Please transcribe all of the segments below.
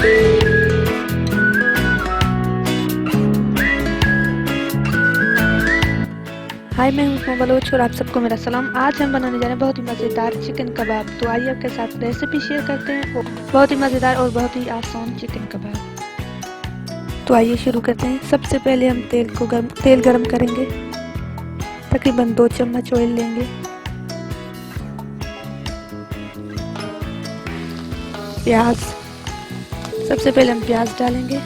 हाय, मैं हूँ उसमा बलोच और आप सबको मेरा सलाम। आज हम बनाने जा रहे हैं बहुत ही मज़ेदार चिकन कबाब। तो आइए आपके साथ रेसिपी शेयर करते हैं। बहुत ही मज़ेदार और बहुत ही आसान चिकन कबाब। तो आइए शुरू करते हैं। सबसे पहले हम तेल गरम करेंगे। तकरीबन 2 चम्मच ऑयल लेंगे। प्याज, सबसे पहले हम प्याज डालेंगे।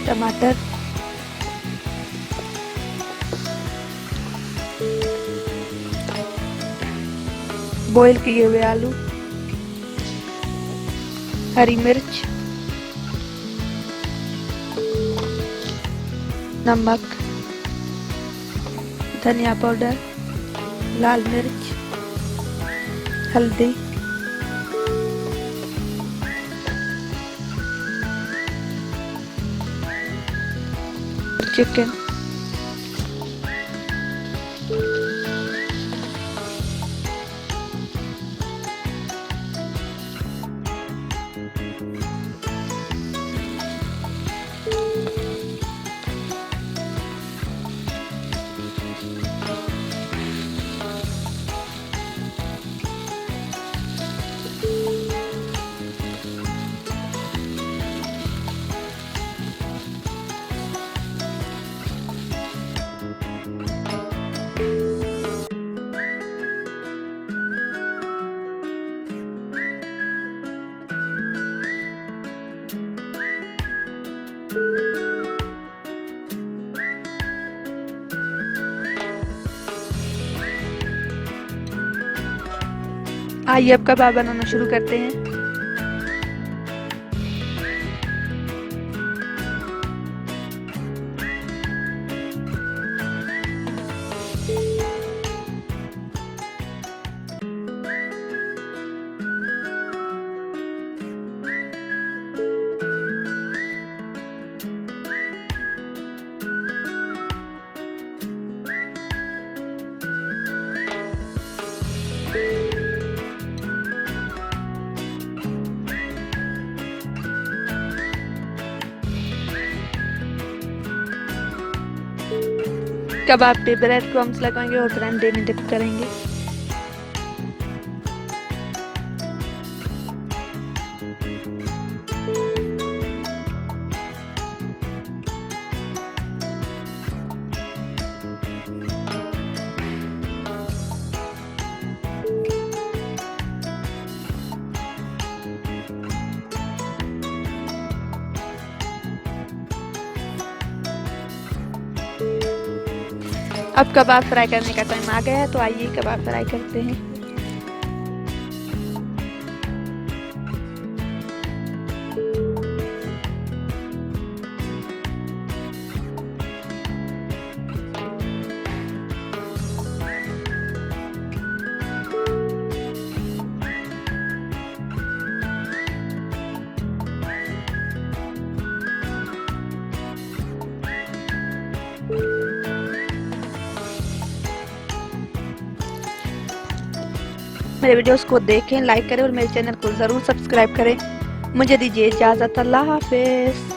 टमाटर, बॉईल किए हुए आलू, हरी मिर्च, नमक, धनिया पाउडर, लाल मिर्च, हल्दी, चिकन, आइए अब कबाब बनाना शुरू करते हैं। कबाब पे ब्रेड क्रम्स लगाएंगे और फिर अंडे में डिप करेंगे। अब कबाब फ्राई करने का टाइम आ गया है, तो आइए कबाब फ्राई करते हैं। मेरे वीडियोस को देखें, लाइक करें और मेरे चैनल को ज़रूर सब्सक्राइब करें। मुझे दीजिए इजाज़त। अल्लाह हाफिज़।